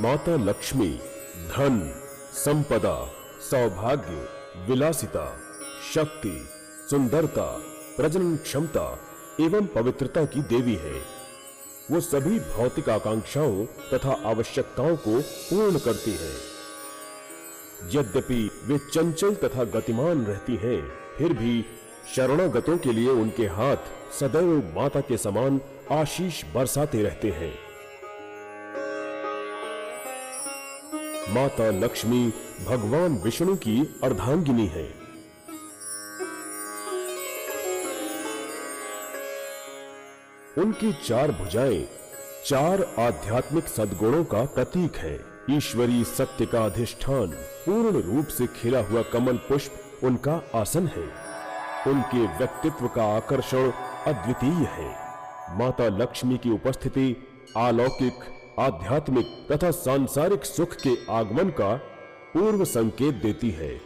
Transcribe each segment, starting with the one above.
माता लक्ष्मी धन, संपदा, सौभाग्य, विलासिता, शक्ति, सुंदरता, प्रजनन क्षमता एवं पवित्रता की देवी है। वो सभी भौतिक आकांक्षाओं तथा आवश्यकताओं को पूर्ण करती है। यद्यपि वे चंचल तथा गतिमान रहती हैं, फिर भी शरणागतों के लिए उनके हाथ सदैव माता के समान आशीष बरसाते रहते हैं। माता लक्ष्मी भगवान विष्णु की अर्धांगिनी है। उनकी चार भुजाएं चार आध्यात्मिक सद्गुणों का प्रतीक है। ईश्वरी सत्य का अधिष्ठान, पूर्ण रूप से खिला हुआ कमल पुष्प उनका आसन है। उनके व्यक्तित्व का आकर्षण अद्वितीय है। माता लक्ष्मी की उपस्थिति अलौकिक, आध्यात्मिक तथा सांसारिक सुख के आगमन का पूर्व संकेत देती है।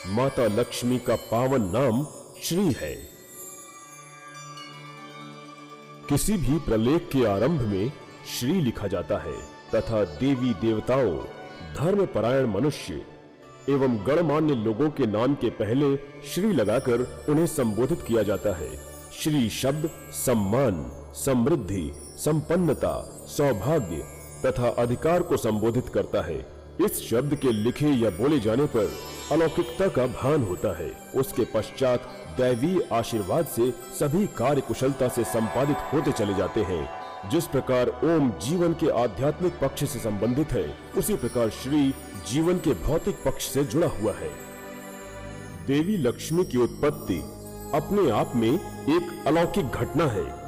माता लक्ष्मी का पावन नाम श्री है। किसी भी प्रलेख के आरंभ में श्री लिखा जाता है तथा देवी देवताओं, धर्मपरायण मनुष्य एवं गणमान्य लोगों के नाम के पहले श्री लगाकर उन्हें संबोधित किया जाता है। श्री शब्द सम्मान, समृद्धि, संपन्नता, सौभाग्य तथा अधिकार को संबोधित करता है। इस शब्द के लिखे या बोले जाने पर अलौकिकता का भान होता है। उसके पश्चात दैवी आशीर्वाद से सभी कार्य कुशलता से संपादित होते चले जाते हैं। जिस प्रकार ओम जीवन के आध्यात्मिक पक्ष से संबंधित है, उसी प्रकार श्री जीवन के भौतिक पक्ष से जुड़ा हुआ है। देवी लक्ष्मी की उत्पत्ति अपने आप में एक अलौकिक घटना है।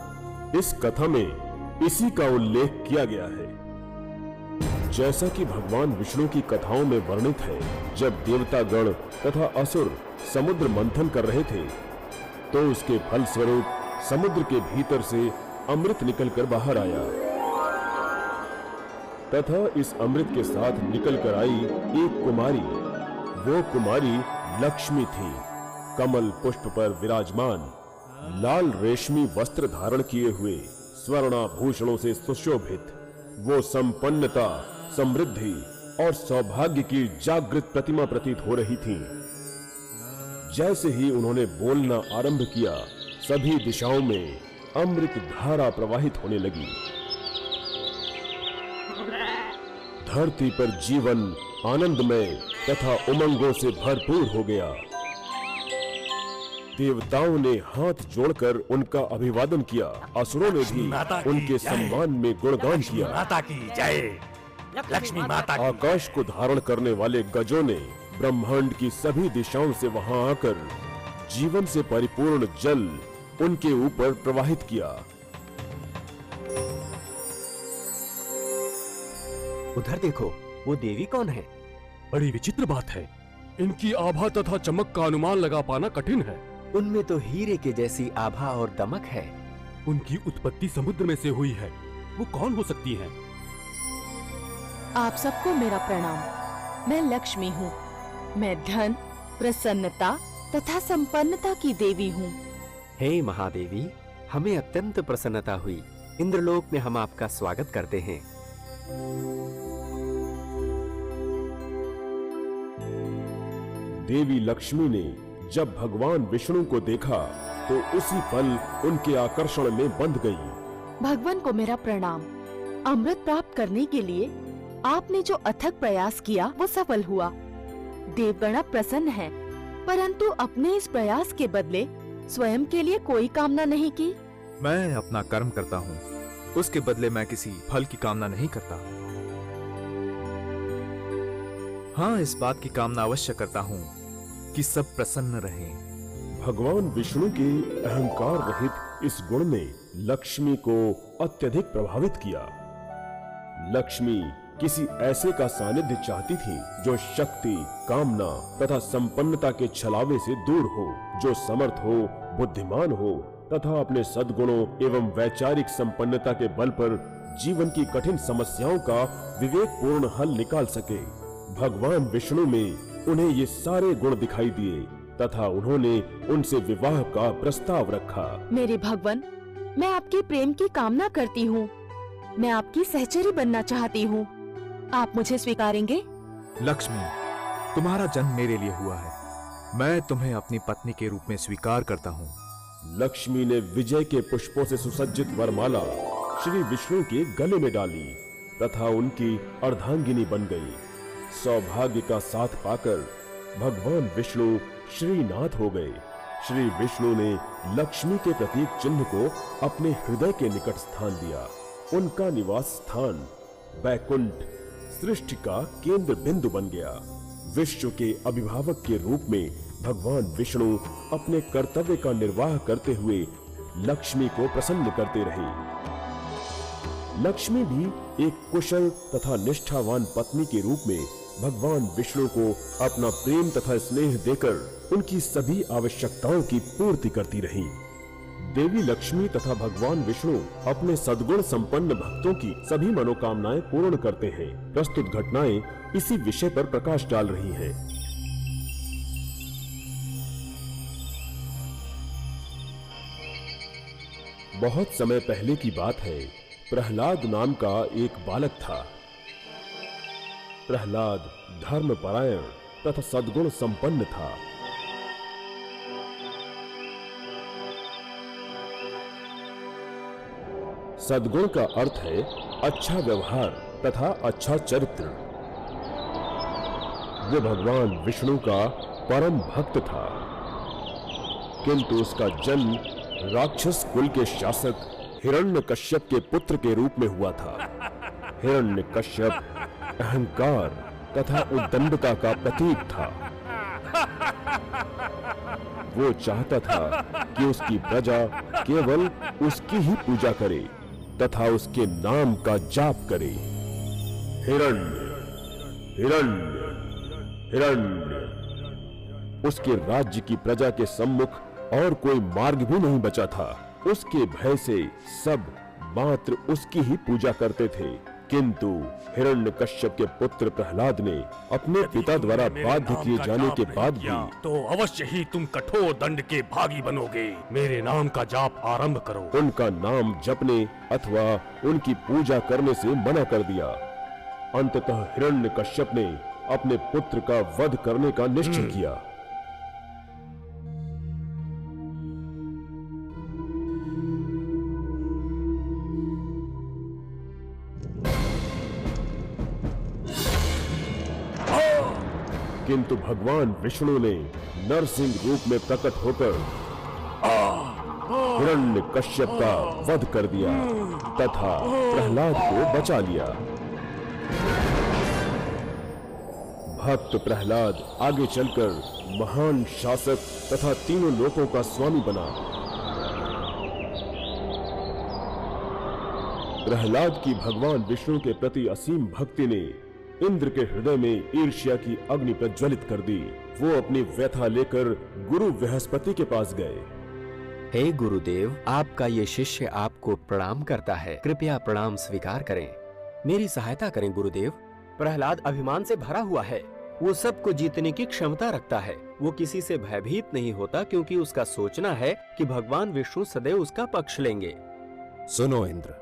इस कथा में इसी का उल्लेख किया गया है। जैसा कि भगवान विष्णु की कथाओं में वर्णित है, जब देवता गण तथा असुर समुद्र मंथन कर रहे थे, तो उसके फल स्वरूप समुद्र के भीतर से अमृत निकलकर बाहर आया तथा इस अमृत के साथ निकलकर आई एक कुमारी। वो कुमारी लक्ष्मी थी। कमल पुष्प पर विराजमान, लाल रेशमी वस्त्र धारण किए हुए, स्वर्णाभूषणों से सुशोभित, वो संपन्नता, समृद्धि और सौभाग्य की जागृत प्रतिमा प्रतीत हो रही थी। जैसे ही उन्होंने बोलना आरंभ किया, सभी दिशाओं में अमृत धारा प्रवाहित होने लगी। धरती पर जीवन आनंदमय तथा उमंगों से भरपूर हो गया। देवताओं ने हाथ जोड़कर उनका अभिवादन किया। असुरों ने भी उनके सम्मान में गुणगान किया। माता की जय, लक्ष्मी माता की। आकाश को धारण करने वाले गजों ने ब्रह्मांड की सभी दिशाओं से वहां आकर जीवन से परिपूर्ण जल उनके ऊपर प्रवाहित किया। उधर देखो, वो देवी कौन है? बड़ी विचित्र बात है। इनकी आभा तथा चमक का अनुमान लगा पाना कठिन है। उनमें तो हीरे के जैसी आभा और दमक है। उनकी उत्पत्ति समुद्र में से हुई है। वो कौन हो सकती हैं? आप सबको मेरा प्रणाम। मैं लक्ष्मी हूँ। मैं धन, प्रसन्नता तथा संपन्नता की देवी हूँ। हे महादेवी, हमें अत्यंत प्रसन्नता हुई। इंद्रलोक में हम आपका स्वागत करते हैं। देवी लक्ष्मी ने जब भगवान विष्णु को देखा तो उसी पल उनके आकर्षण में बंध गई। भगवान को मेरा प्रणाम। अमृत प्राप्त करने के लिए आपने जो अथक प्रयास किया वो सफल हुआ। देवगण प्रसन्न है, परंतु अपने इस प्रयास के बदले स्वयं के लिए कोई कामना नहीं की। मैं अपना कर्म करता हूँ, उसके बदले मैं किसी फल की कामना नहीं करता। हाँ, इस बात की कामना अवश्य करता हूँ कि सब प्रसन्न रहें। भगवान विष्णु के अहंकार रहित इस गुण ने लक्ष्मी को अत्यधिक प्रभावित किया। लक्ष्मी किसी ऐसे का सानिध्य चाहती थी जो शक्ति, कामना तथा संपन्नता के छलावे से दूर हो, जो समर्थ हो, बुद्धिमान हो तथा अपने सद्गुणों एवं वैचारिक संपन्नता के बल पर जीवन की कठिन समस्याओं का विवेकपूर्ण हल निकाल सके। भगवान विष्णु में उन्हें ये सारे गुण दिखाई दिए तथा उन्होंने उनसे विवाह का प्रस्ताव रखा। मेरे भगवान, मैं आपके प्रेम की कामना करती हूँ। मैं आपकी सहचरी बनना चाहती हूँ। आप मुझे स्वीकारेंगे? लक्ष्मी, तुम्हारा जन्म मेरे लिए हुआ है। मैं तुम्हें अपनी पत्नी के रूप में स्वीकार करता हूँ। लक्ष्मी ने विजय के पुष्पों से सुसज्जित वरमाला श्री विष्णु के गले में डाली तथा उनकी अर्धांगिनी बन गई। सौभाग्य का साथ पाकर भगवान विष्णु श्रीनाथ हो गए। श्री विष्णु ने लक्ष्मी के प्रतीक चिन्ह को अपने हृदय के निकट स्थान दिया। उनका निवास स्थान वैकुंठ सृष्टि का केंद्र बिंदु बन गया। विश्व के अभिभावक के रूप में भगवान विष्णु अपने कर्तव्य का निर्वाह करते हुए लक्ष्मी को प्रसन्न करते रहे। लक्ष्मी भी एक कुशल तथा निष्ठावान पत्नी के रूप में भगवान विष्णु को अपना प्रेम तथा स्नेह देकर उनकी सभी आवश्यकताओं की पूर्ति करती रही। देवी लक्ष्मी तथा भगवान विष्णु अपने सद्गुण संपन्न भक्तों की सभी मनोकामनाएं पूर्ण करते हैं। प्रस्तुत घटनाएं इसी विषय पर प्रकाश डाल रही हैं। बहुत समय पहले की बात है। प्रहलाद नाम का एक बालक था। प्रहलाद धर्मपरायण तथा सद्गुण संपन्न था। सद्गुण का अर्थ है अच्छा व्यवहार तथा अच्छा चरित्र। वो भगवान विष्णु का परम भक्त था, किंतु उसका जन्म राक्षस कुल के शासक हिरण्यकश्यप के पुत्र के रूप में हुआ था। हिरण्यकश्यप अहंकार तथा उद्दंडता का प्रतीक था। वो चाहता था कि उसकी प्रजा केवल उसकी ही पूजा करे तथा उसके नाम का जाप करे। हिरण्य हिरण्य हिरण्य। उसके राज्य की प्रजा के सम्मुख और कोई मार्ग भी नहीं बचा था। उसके भय से सब मात्र उसकी ही पूजा करते थे। किंतु हिरण्यकश्यप के पुत्र प्रहलाद ने अपने पिता द्वारा बाध्य किए जाने के बाद भी तो अवश्य ही तुम कठोर दंड के भागी बनोगे। मेरे नाम का जाप आरंभ करो। उनका नाम जपने अथवा उनकी पूजा करने से मना कर दिया। अंततः हिरण्यकश्यप ने अपने पुत्र का वध करने का निश्चय किया। किंतु भगवान विष्णु ने नरसिंह रूप में प्रकट होकर हिरण्यकश्यप का वध कर दिया तथा प्रहलाद को बचा लिया। भक्त प्रहलाद आगे चलकर महान शासक तथा तीनों लोकों का स्वामी बना। प्रहलाद की भगवान विष्णु के प्रति असीम भक्ति ने इंद्र के हृदय में ईर्ष्या की अग्नि प्रज्वलित कर दी। वो अपनी व्यथा लेकर गुरु बृहस्पति के पास गए। हे गुरुदेव, आपका ये शिष्य आपको प्रणाम करता है। कृपया प्रणाम स्वीकार करें। मेरी सहायता करें गुरुदेव। प्रहलाद अभिमान से भरा हुआ है। वो सबको जीतने की क्षमता रखता है। वो किसी से भयभीत नहीं होता क्योंकि उसका सोचना है कि भगवान विष्णु सदैव उसका पक्ष लेंगे। सुनो इंद्र,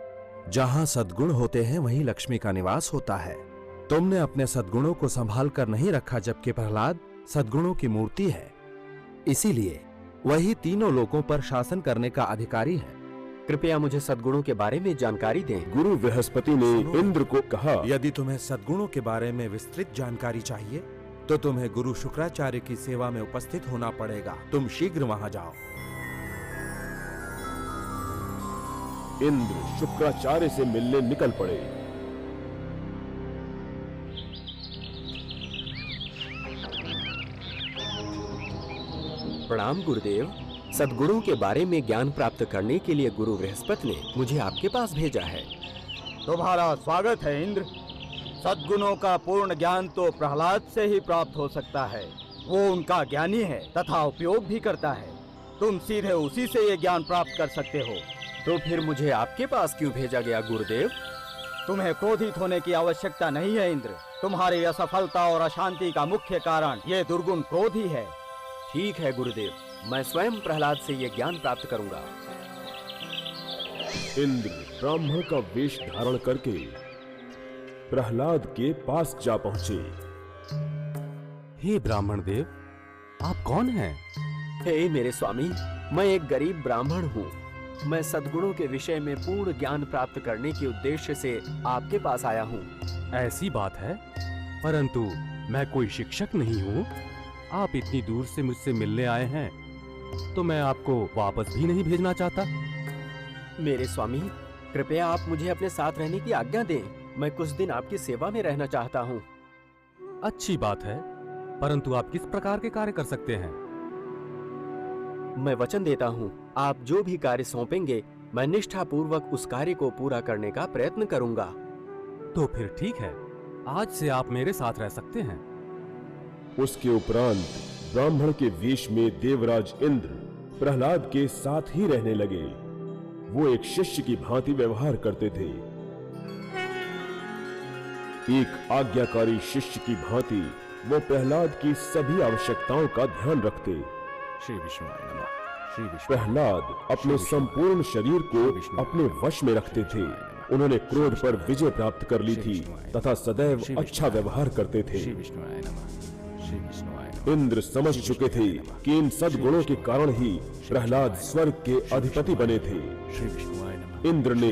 जहाँ सद्गुण होते हैं वहीं लक्ष्मी का निवास होता है। तुमने अपने सद्गुणों को संभाल कर नहीं रखा, जबकि प्रहलाद सद्गुणों की मूर्ति है। इसीलिए वही तीनों लोकों पर शासन करने का अधिकारी है। कृपया मुझे सद्गुणों के बारे में जानकारी दें। गुरु बृहस्पति ने इंद्र को कहा, यदि तुम्हें सद्गुणों के बारे में विस्तृत जानकारी चाहिए तो तुम्हें गुरु शुक्राचार्य की सेवा में उपस्थित होना पड़ेगा। तुम शीघ्र वहां जाओ। इंद्र शुक्राचार्य से मिलने निकल पड़े। प्रणाम गुरुदेव। सद्गुणों के बारे में ज्ञान प्राप्त करने के लिए गुरु बृहस्पति ने मुझे आपके पास भेजा है। तुम्हारा स्वागत है इंद्र। सद्गुणों का पूर्ण ज्ञान तो प्रहलाद से ही प्राप्त हो सकता है। वो उनका ज्ञानी है तथा उपयोग भी करता है। तुम सीधे उसी से ये ज्ञान प्राप्त कर सकते हो। तो फिर मुझे आपके पास क्यों भेजा गया गुरुदेव? तुम्हें क्रोधित होने की आवश्यकता नहीं है इंद्र। तुम्हारी असफलता और अशांति का मुख्य कारण ये दुर्गुण क्रोध ही है। ठीक है गुरुदेव, मैं स्वयं प्रहलाद से ये ज्ञान प्राप्त करूंगा। इंद्र ब्राह्मण का वेश धारण करके प्रहलाद के पास जा पहुंचे। हे ब्राह्मण देव, आप कौन हैं? हे मेरे स्वामी, मैं एक गरीब ब्राह्मण हूँ। मैं सद्गुणों के विषय में पूर्ण ज्ञान प्राप्त करने के उद्देश्य से आपके पास आया हूँ। ऐसी बात है, परंतु मैं कोई शिक्षक नहीं हूँ। आप इतनी दूर से मुझसे मिलने आए हैं तो मैं आपको वापस भी नहीं भेजना चाहता। मेरे स्वामी, कृपया आप मुझे अपने साथ रहने की आज्ञा दें। मैं कुछ दिन आपकी सेवा में रहना चाहता हूँ। अच्छी बात है, परंतु आप किस प्रकार के कार्य कर सकते हैं? मैं वचन देता हूँ, आप जो भी कार्य सौंपेंगे मैं निष्ठापूर्वक उस कार्य को पूरा करने का प्रयत्न करूंगा। तो फिर ठीक है, आज से आप मेरे साथ रह सकते हैं। उसके उपरांत ब्राह्मण के वेश में देवराज इंद्र प्रहलाद के साथ ही रहने लगे। वो एक शिष्य की भांति व्यवहार करते थे। एक आज्ञाकारी शिष्य की भांति वो प्रहलाद की सभी आवश्यकताओं का ध्यान रखते। श्री विष्णुवाय नमः। श्री विष्णु। प्रहलाद अपने संपूर्ण शरीर को अपने वश में रखते थे। उन्होंने क्रोध पर विजय प्राप्त कर ली थी तथा सदैव अच्छा व्यवहार करते थे। श्री विष्णुवाय नमः। श्री विष्णुवाय नमः। इंद्र समझ चुके थे कि इन सद्गुणों के कारण ही प्रहलाद स्वर्ग के अधिपति बने थे। श्री विष्णुवाय नमः। इंद्र ने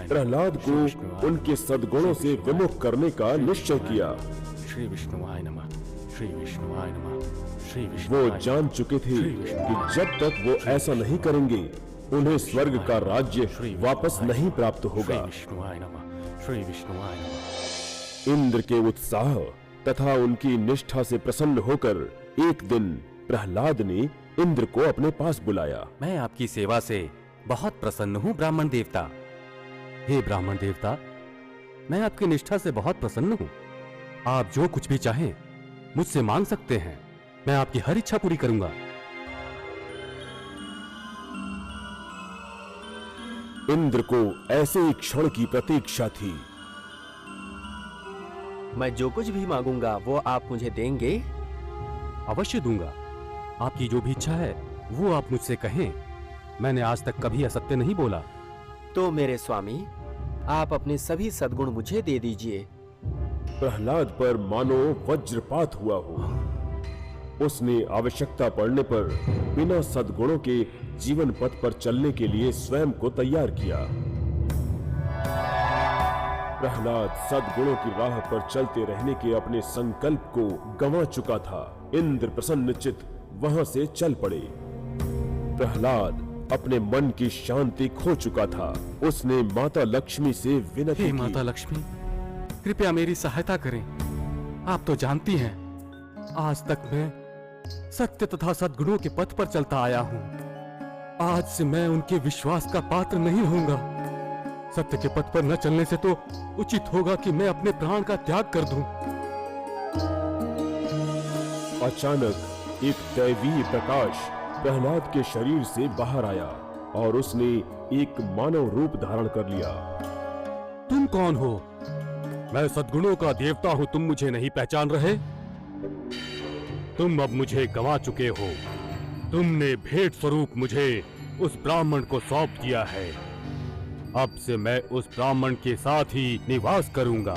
प्रहलाद को उनके सद्गुणों से विमुख करने का निश्चय किया। श्री विष्णुवाय नमः। श्री विष्णुवाय नमः। श्री वो विष्णुवाय जान चुके थे कि जब तक वो ऐसा नहीं करेंगे उन्हें स्वर्ग का राज्य वापस नहीं प्राप्त होगा। श्री विष्णुवाय नमः। श्री विष्णुवाय नमः। इंद्र के उत्साह तथा उनकी निष्ठा से प्रसन्न होकर एक दिन प्रहलाद ने इंद्र को अपने पास बुलाया। मैं आपकी सेवा से बहुत प्रसन्न हूँ ब्राह्मण देवता। हे ब्राह्मण देवता, मैं आपकी निष्ठा से बहुत प्रसन्न हूँ। आप जो कुछ भी चाहें मुझसे मांग सकते हैं। मैं आपकी हर इच्छा पूरी करूंगा। इंद्र को ऐसे ही क्षण की प्रतीक्षा थी। मैं जो कुछ भी मांगूंगा वो आप मुझे देंगे? अवश्य दूंगा। आपकी जो भी इच्छा है वो आप मुझसे कहें। मैंने आज तक कभी असत्य नहीं बोला। तो मेरे स्वामी, आप अपने सभी सद्गुण मुझे दे दीजिए। प्रहलाद पर मानो वज्रपात हुआ हो। उसने आवश्यकता पड़ने पर बिना सद्गुणों के जीवन पथ पर चलने के लिए स्वयं को तैयार किया। प्रहलाद सद्गुणों की राह पर चलते रहने के अपने संकल्प को गंवा चुका था। इंद्र प्रसन्नचित्त वहां से चल पड़े। प्रहलाद अपने मन की शांति खो चुका था। उसने माता लक्ष्मी से विनती हे की। माता लक्ष्मी, कृपया मेरी सहायता करें। आप तो जानती हैं, आज तक मैं सत्य तथा सद्गुणों के पथ पर चलता आया हूँ। आज से मैं उनके विश्वास का पात्र नहीं रहूंगा। सत्य के पथ पर न चलने से तो उचित होगा कि मैं अपने प्राण का त्याग कर दूं। अचानक एक दैवीय प्रकाश प्रहलाद के शरीर से बाहर आया और उसने एक मानव रूप धारण कर लिया। तुम कौन हो? मैं सद्गुणों का देवता हूं, तुम मुझे नहीं पहचान रहे? तुम अब मुझे गंवा चुके हो। तुमने भेंट स्वरूप मुझे उस ब्राह्मण को सौंप दिया है। अब से मैं उस ब्राह्मण के साथ ही निवास करूंगा।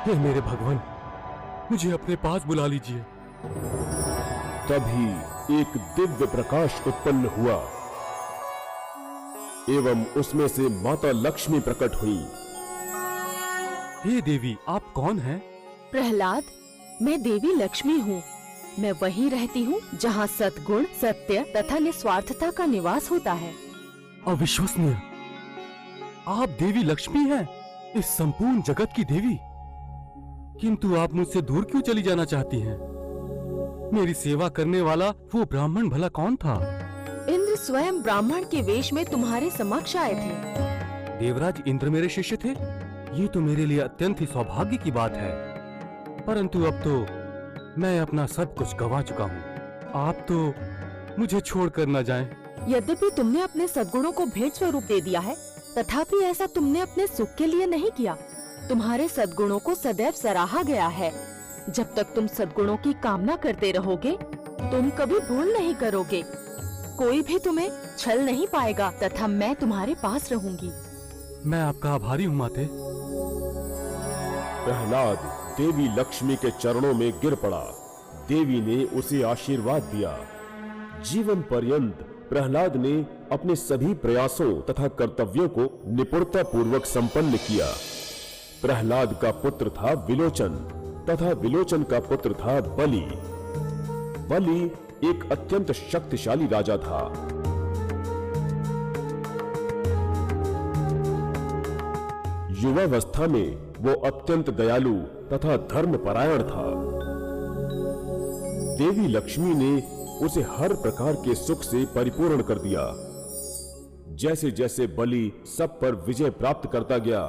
हे मेरे भगवान, मुझे अपने पास बुला लीजिए। तभी एक दिव्य प्रकाश उत्पन्न हुआ एवं उसमें से माता लक्ष्मी प्रकट हुई। हे देवी, आप कौन हैं? प्रहलाद, मैं देवी लक्ष्मी हूँ। मैं वहीं रहती हूँ जहाँ सद्गुण, सत्य तथा निस्वार्थता का निवास होता है। अविश्वसनीय! आप देवी लक्ष्मी हैं, इस संपूर्ण जगत की देवी। किंतु आप मुझसे दूर क्यों चली जाना चाहती हैं? मेरी सेवा करने वाला वो ब्राह्मण भला कौन था? इंद्र स्वयं ब्राह्मण के वेश में तुम्हारे समक्ष आए थे। देवराज इंद्र मेरे शिष्य थे? ये तो मेरे लिए अत्यंत ही सौभाग्य की बात है। परंतु अब तो मैं अपना सब कुछ गंवा चुका हूँ। आप तो मुझे छोड़कर न जाएं। यद्यपि तुमने अपने सद्गुणों को भेंट स्वरूप दे दिया है, तथापि ऐसा तुमने अपने सुख के लिए नहीं किया। तुम्हारे सद्गुणों को सदैव सराहा गया है। जब तक तुम सद्गुणों की कामना करते रहोगे, तुम कभी भूल नहीं करोगे। कोई भी तुम्हें छल नहीं पाएगा तथा मैं तुम्हारे पास रहूंगी। मैं आपका आभारी हूँ माते। प्रहलाद देवी लक्ष्मी के चरणों में गिर पड़ा। देवी ने उसे आशीर्वाद दिया। जीवन पर्यंत प्रहलाद ने अपने सभी प्रयासों तथा कर्तव्यों को निपुणता पूर्वक संपन्न किया। प्रहलाद का पुत्र था विलोचन तथा विलोचन का पुत्र था बलि। बलि एक अत्यंत शक्तिशाली राजा था। युवावस्था में वो अत्यंत दयालु तथा धर्मपरायण था। देवी लक्ष्मी ने उसे हर प्रकार के सुख से परिपूर्ण कर दिया। जैसे जैसे बलि सब पर विजय प्राप्त करता गया,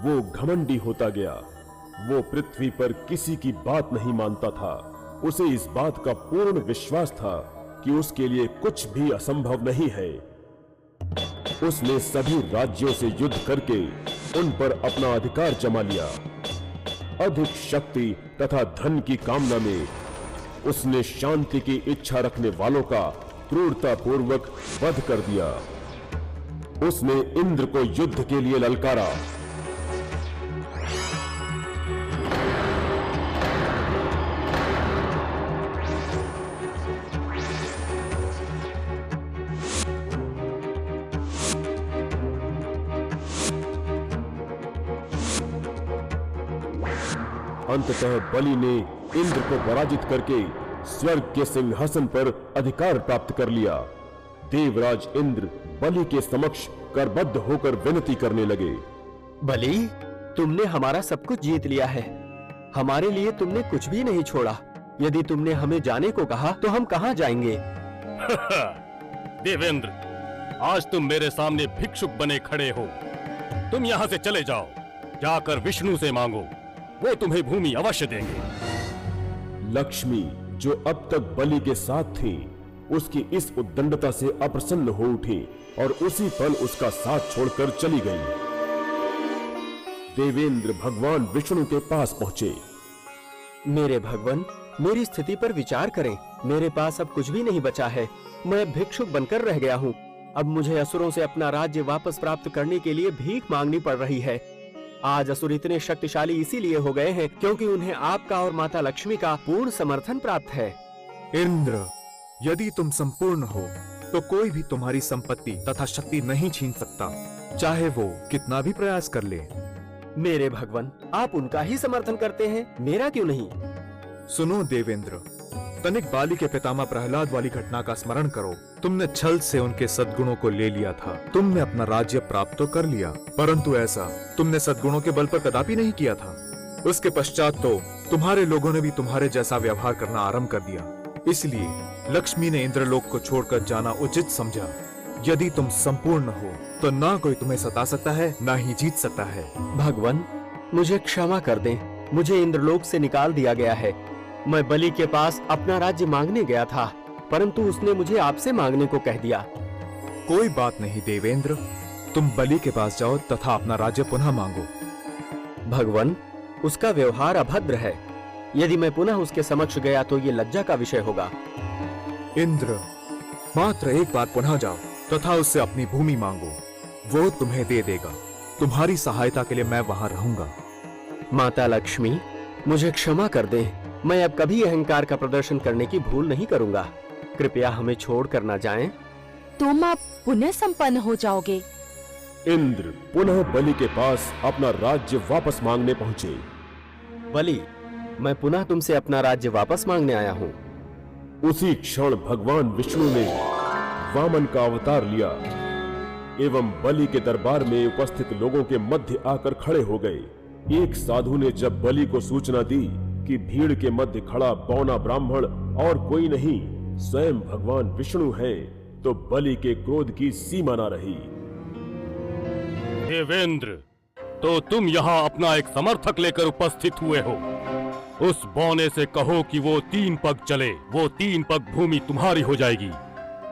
वो घमंडी होता गया। वो पृथ्वी पर किसी की बात नहीं मानता था। उसे इस बात का पूर्ण विश्वास था कि उसके लिए कुछ भी असंभव नहीं है। उसने सभी राज्यों से युद्ध करके उन पर अपना अधिकार जमा लिया। अधिक शक्ति तथा धन की कामना में उसने शांति की इच्छा रखने वालों का क्रूरता पूर्वक वध कर दिया। उसने इंद्र को युद्ध के लिए ललकारा। अंततः बलि ने इंद्र को पराजित करके स्वर्ग के सिंहासन पर अधिकार प्राप्त कर लिया। देवराज इंद्र बलि के समक्ष करबद्ध होकर विनती करने लगे। बलि, तुमने हमारा सब कुछ जीत लिया है। हमारे लिए तुमने कुछ भी नहीं छोड़ा। यदि तुमने हमें जाने को कहा तो हम कहाँ जाएंगे? देवेंद्र, आज तुम मेरे सामने भिक्षुक बने खड़े हो। तुम यहाँ से चले जाओ। जाकर विष्णु से मांगो, वो तुम्हें भूमि अवश्य देंगे। लक्ष्मी, जो अब तक बलि के साथ थी, उसकी इस उद्दंडता से अप्रसन्न हो उठी और उसी पल उसका साथ छोड़कर चली गई। देवेंद्र भगवान विष्णु के पास पहुंचे। मेरे भगवान, मेरी स्थिति पर विचार करें। मेरे पास अब कुछ भी नहीं बचा है। मैं भिक्षुक बनकर रह गया हूँ। अब मुझे असुरों से अपना राज्य वापस प्राप्त करने के लिए भीख मांगनी पड़ रही है। आज असुर इतने शक्तिशाली इसीलिए हो गए हैं क्योंकि उन्हें आपका और माता लक्ष्मी का पूर्ण समर्थन प्राप्त है। इंद्र, यदि तुम संपूर्ण हो तो कोई भी तुम्हारी संपत्ति तथा शक्ति नहीं छीन सकता, चाहे वो कितना भी प्रयास कर ले। मेरे भगवान, आप उनका ही समर्थन करते हैं, मेरा क्यों नहीं? सुनो देवेंद्र, तनिक बाली के पितामह प्रहलाद वाली घटना का स्मरण करो। तुमने छल से उनके सद्गुणों को ले लिया था। तुमने अपना राज्य प्राप्त तो कर लिया, परंतु ऐसा तुमने सद्गुणों के बल पर कदापि नहीं किया था। उसके पश्चात तो तुम्हारे लोगों ने भी तुम्हारे जैसा व्यवहार करना आरंभ कर दिया। इसलिए लक्ष्मी ने इंद्रलोक को छोड़कर जाना उचित समझा। यदि तुम संपूर्ण हो तो ना कोई तुम्हें सता सकता है, ना ही जीत सकता है। भगवान, मुझे क्षमा कर दें। मुझे इंद्रलोक से निकाल दिया गया है। मैं बलि के पास अपना राज्य मांगने गया था, परंतु उसने मुझे आपसे मांगने को कह दिया। कोई बात नहीं देवेंद्र, तुम बलि के पास जाओ तथा अपना राज्य पुनः मांगो। भगवान, उसका व्यवहार अभद्र है। यदि मैं पुनः उसके समक्ष गया तो ये लज्जा का विषय होगा। इंद्र, मात्र एक बार पुनः जाओ तथा उससे अपनी भूमि मांगो, वो तुम्हें दे देगा। तुम्हारी सहायता के लिए मैं वहां रहूंगा। माता लक्ष्मी, मुझे क्षमा कर दे। मैं अब कभी अहंकार का प्रदर्शन करने की भूल नहीं करूंगा। कृपया हमें छोड़कर न जाएं। तुम अब पुनः संपन्न हो जाओगे। इंद्र पुनः बलि के पास अपना राज्य वापस मांगने पहुंचे। बलि, मैं पुनः तुमसे अपना राज्य वापस मांगने आया हूँ। उसी क्षण भगवान विष्णु ने वामन का अवतार लिया एवं बलि के दरबार में उपस्थित लोगों के मध्य आकर खड़े हो गए। एक साधु ने जब बलि को सूचना दी कि भीड़ के मध्य खड़ा बौना ब्राह्मण और कोई नहीं स्वयं भगवान विष्णु हैं, तो बलि के क्रोध की सीमा न रही। देवेंद्र, तो तुम यहाँ अपना एक समर्थक लेकर उपस्थित हुए हो। उस बौने से कहो कि वो 3 पग चले, वो 3 पग भूमि तुम्हारी हो जाएगी।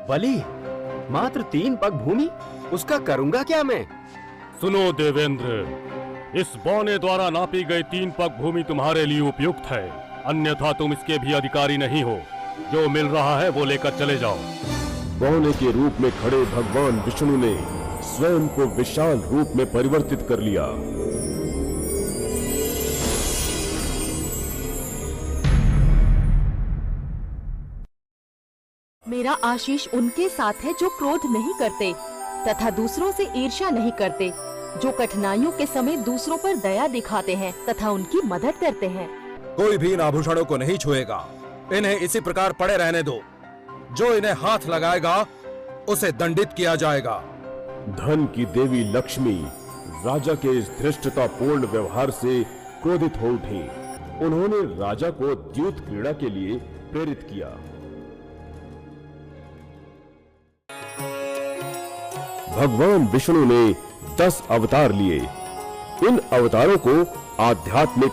बलि, मात्र 3 पग भूमि? उसका करूंगा क्या मैं? सुनो देवेंद्र, इस बौने द्वारा नापी गई 3 पग भूमि तुम्हारे लिए उपयुक्त है, अन्यथा तुम इसके भी अधिकारी नहीं हो। जो मिल रहा है वो लेकर चले जाओ। बौने के रूप में खड़े भगवान विष्णु ने स्वयं को विशाल रूप में परिवर्तित कर लिया। मेरा आशीष उनके साथ है जो क्रोध नहीं करते तथा दूसरों से ईर्ष्या नहीं करते, जो कठिनाइयों के समय दूसरों पर दया दिखाते हैं तथा उनकी मदद करते हैं। कोई भी इन आभूषणों को नहीं छुएगा। इन्हें इसी प्रकार पड़े रहने दो। जो इन्हें हाथ लगाएगा उसे दंडित किया जाएगा। धन की देवी लक्ष्मी राजा के इस धृष्टतापूर्ण व्यवहार से क्रोधित हो उठी। उन्होंने राजा को द्यूत क्रीड़ा के लिए प्रेरित किया। भगवान विष्णु ने 10 अवतार लिए। इन अवतारों को आध्यात्मिक